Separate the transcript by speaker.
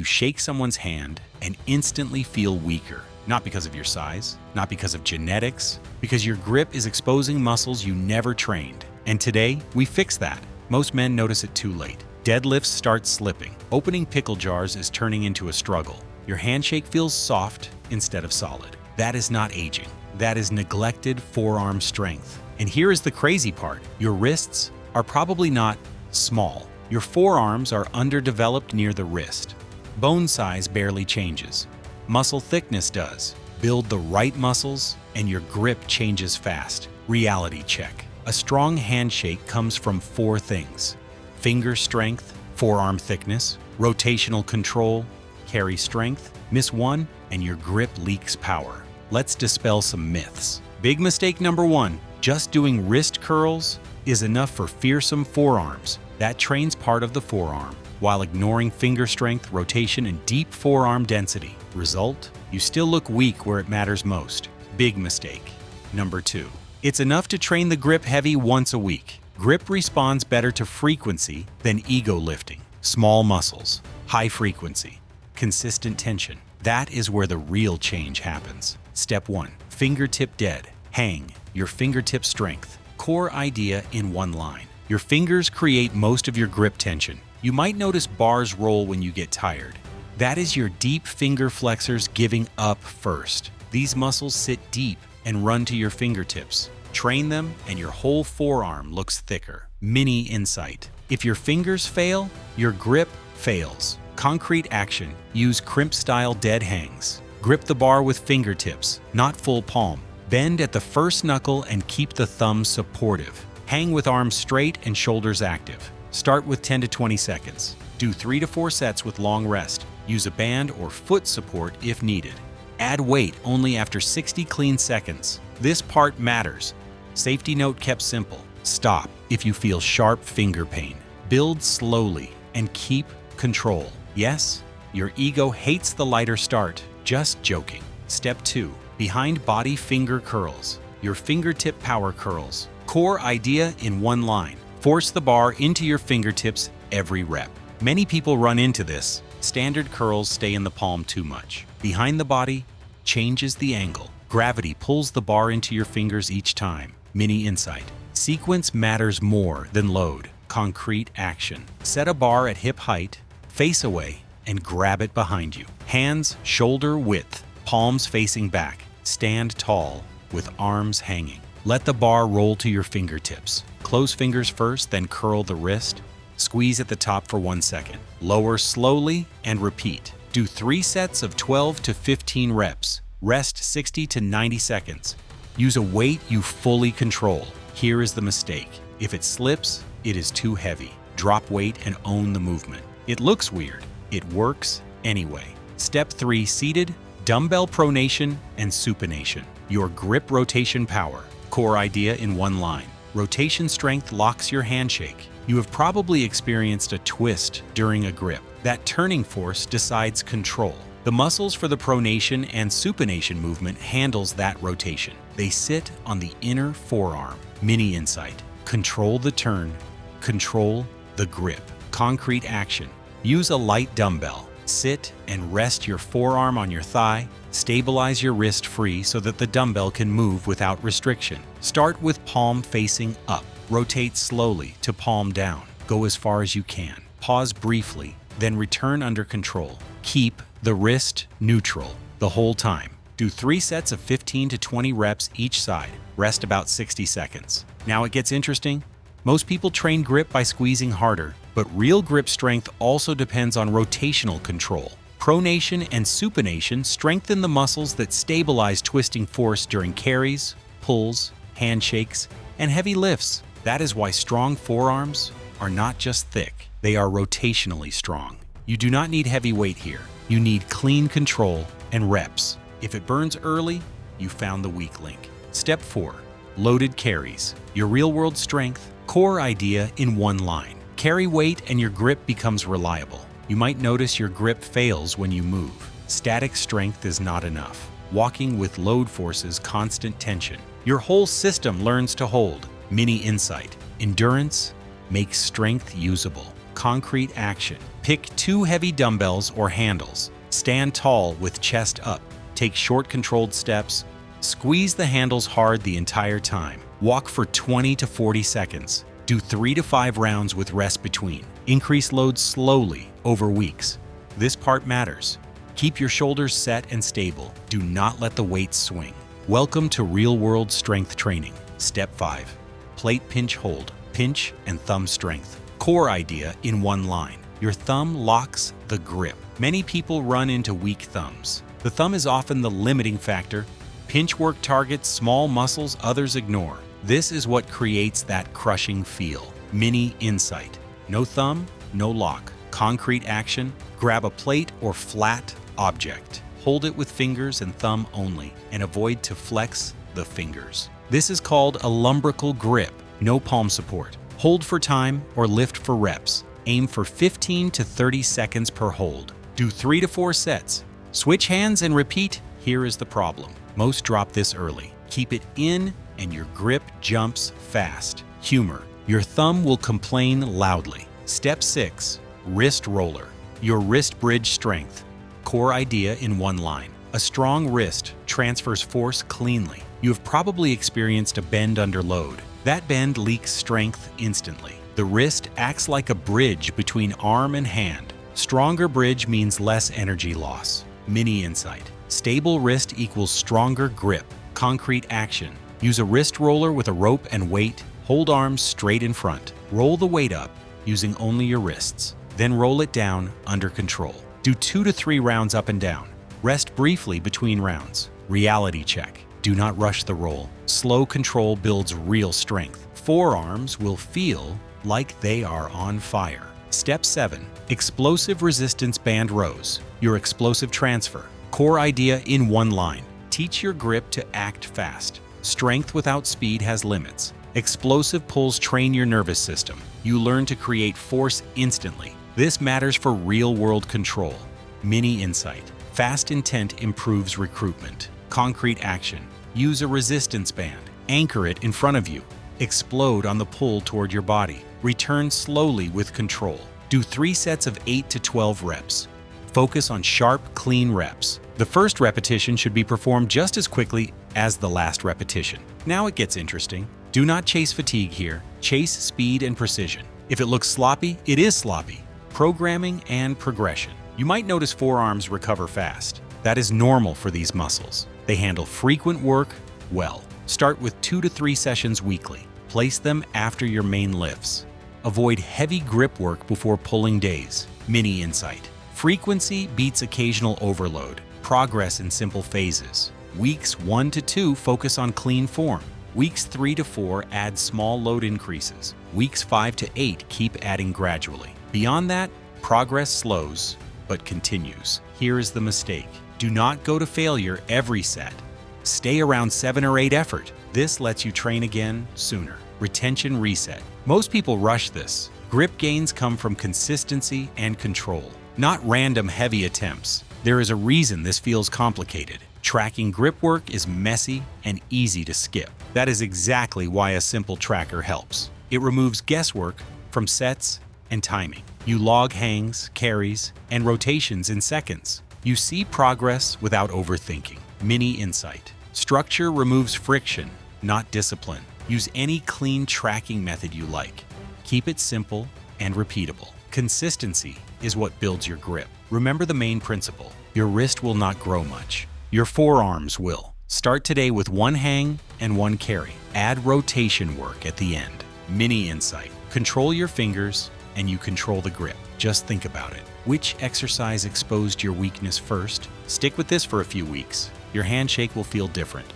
Speaker 1: You shake someone's hand and instantly feel weaker. Not because of your size, not because of genetics, because your grip is exposing muscles you never trained. And today, we fix that. Most men notice it too late. Deadlifts start slipping. Opening pickle jars is turning into a struggle. Your handshake feels soft instead of solid. That is not aging. That is neglected forearm strength. And here is the crazy part. Your wrists are probably not small. Your forearms are underdeveloped near the wrist. Bone size barely changes. Muscle thickness does. Build the right muscles and your grip changes fast. Reality check. A strong handshake comes from 4 things: finger strength, forearm thickness, rotational control, carry strength. Miss one and your grip leaks power. Let's dispel some myths. Big mistake number 1. Just doing wrist curls is enough for fearsome forearms. That trains part of the forearm, while ignoring finger strength, rotation, and deep forearm density. Result? You still look weak where it matters most. Big mistake. Number 2. It's enough to train the grip heavy once a week. Grip responds better to frequency than ego lifting. Small muscles, high frequency, consistent tension. That is where the real change happens. Step 1. Fingertip dead. Hang. Your fingertip strength. Core idea in one line. Your fingers create most of your grip tension. You might notice bars roll when you get tired. That is your deep finger flexors giving up first. These muscles sit deep and run to your fingertips. Train them and your whole forearm looks thicker. Mini insight. If your fingers fail, your grip fails. Concrete action. Use crimp-style dead hangs. Grip the bar with fingertips, not full palm. Bend at the first knuckle and keep the thumb supportive. Hang with arms straight and shoulders active. Start with 10 to 20 seconds. Do 3 to 4 sets with long rest. Use a band or foot support if needed. Add weight only after 60 clean seconds. This part matters. Safety note kept simple. Stop if you feel sharp finger pain. Build slowly and keep control. Yes, your ego hates the lighter start. Just joking. Step 2. Behind body finger curls. Your fingertip power curls. Core idea in one line. Force the bar into your fingertips every rep. Many people run into this. Standard curls stay in the palm too much. Behind the body changes the angle. Gravity pulls the bar into your fingers each time. Mini insight. Sequence matters more than load. Concrete action. Set a bar at hip height, face away, and grab it behind you. Hands shoulder width, palms facing back. Stand tall with arms hanging. Let the bar roll to your fingertips. Close fingers first, then curl the wrist. Squeeze at the top for 1 second. Lower slowly and repeat. Do 3 sets of 12 to 15 reps. Rest 60 to 90 seconds. Use a weight you fully control. Here is the mistake. If it slips, it is too heavy. Drop weight and own the movement. It looks weird. It works anyway. Step 3. Seated, dumbbell pronation, and supination. Your grip rotation power. Core idea in one line. Rotation strength locks your handshake. You have probably experienced a twist during a grip. That turning force decides control. The muscles for the pronation and supination movement handles that rotation. They sit on the inner forearm. Mini insight. Control the turn. Control the grip. Concrete action. Use a light dumbbell. Sit and rest your forearm on your thigh. Stabilize your wrist free so that the dumbbell can move without restriction. Start with palm facing up. Rotate slowly to palm down. Go as far as you can. Pause briefly, then return under control. Keep the wrist neutral the whole time. Do 3 sets of 15 to 20 reps each side. Rest about 60 seconds. Now it gets interesting. Most people train grip by squeezing harder, but real grip strength also depends on rotational control. Pronation and supination strengthen the muscles that stabilize twisting force during carries, pulls, handshakes, and heavy lifts. That is why strong forearms are not just thick, they are rotationally strong. You do not need heavy weight here. You need clean control and reps. If it burns early, you found the weak link. Step 4. Loaded carries. Your real-world strength. Core idea in one line. Carry weight and your grip becomes reliable. You might notice your grip fails when you move. Static strength is not enough. Walking with load forces constant tension. Your whole system learns to hold. Mini insight. Endurance makes strength usable. concrete action. Pick 2 heavy dumbbells or handles. Stand tall with chest up. Take short controlled steps. Squeeze the handles hard the entire time. Walk for 20 to 40 seconds. Do 3 to 5 rounds with rest between. Increase load slowly over weeks. This part matters. Keep your shoulders set and stable. Do not let the weights swing. Welcome to real-world strength training. Step 5. Plate pinch hold. Pinch and thumb strength. Core idea in one line. Your thumb locks the grip. Many people run into weak thumbs. The thumb is often the limiting factor. Pinch work targets small muscles others ignore. This is what creates that crushing feel. Mini insight. No thumb, no lock. Concrete action. Grab a plate or flat object. Hold it with fingers and thumb only, and avoid to flex the fingers. This is called a lumbrical grip. No palm support. Hold for time or lift for reps. Aim for 15 to 30 seconds per hold. Do 3 to 4 sets. Switch hands and repeat. Here is the problem. Most drop this early. Keep it in and your grip jumps fast. Humor. Your thumb will complain loudly. Step 6. Wrist roller. Your wrist bridge strength. Core idea in one line. A strong wrist transfers force cleanly. You have probably experienced a bend under load. That bend leaks strength instantly. The wrist acts like a bridge between arm and hand. Stronger bridge means less energy loss. Mini insight. Stable wrist equals stronger grip. Concrete action. Use a wrist roller with a rope and weight. Hold arms straight in front. Roll the weight up using only your wrists. Then roll it down under control. Do 2 to 3 rounds up and down. Rest briefly between rounds. Reality check. Do not rush the roll. Slow control builds real strength. Forearms will feel like they are on fire. Step 7. Explosive resistance band rows. Your explosive transfer. Core idea in one line. Teach your grip to act fast. Strength without speed has limits. Explosive pulls train your nervous system. You learn to create force instantly. This matters for real-world control. Mini insight. Fast intent improves recruitment. Concrete action. Use a resistance band. Anchor it in front of you. Explode on the pull toward your body. Return slowly with control. Do 3 sets of 8 to 12 reps. Focus on sharp, clean reps. The first repetition should be performed just as quickly as the last repetition. Now it gets interesting. Do not chase fatigue here. Chase speed and precision. If it looks sloppy, it is sloppy. Programming and progression. You might notice forearms recover fast. That is normal for these muscles. They handle frequent work well. Start with 2 to 3 sessions weekly. Place them after your main lifts. Avoid heavy grip work before pulling days. Mini insight. Frequency beats occasional overload. Progress in simple phases. Weeks 1 to 2 focus on clean form. Weeks 3 to 4 add small load increases. Weeks 5 to 8 keep adding gradually. Beyond that, progress slows but continues. Here is the mistake. Do not go to failure every set. Stay around 7 or 8 effort. This lets you train again sooner. Retention reset. Most people rush this. Grip gains come from consistency and control, not random heavy attempts. There is a reason this feels complicated. Tracking grip work is messy and easy to skip. That is exactly why a simple tracker helps. It removes guesswork from sets and timing. You log hangs, carries, and rotations in seconds. You see progress without overthinking. Mini insight. Structure removes friction, not discipline. Use any clean tracking method you like. Keep it simple and repeatable. Consistency is what builds your grip. Remember the main principle. Your wrist will not grow much. Your forearms will. Start today with 1 hang and 1 carry. Add rotation work at the end. Mini insight. Control your fingers and you control the grip. Just think about it. Which exercise exposed your weakness first? Stick with this for a few weeks. Your handshake will feel different.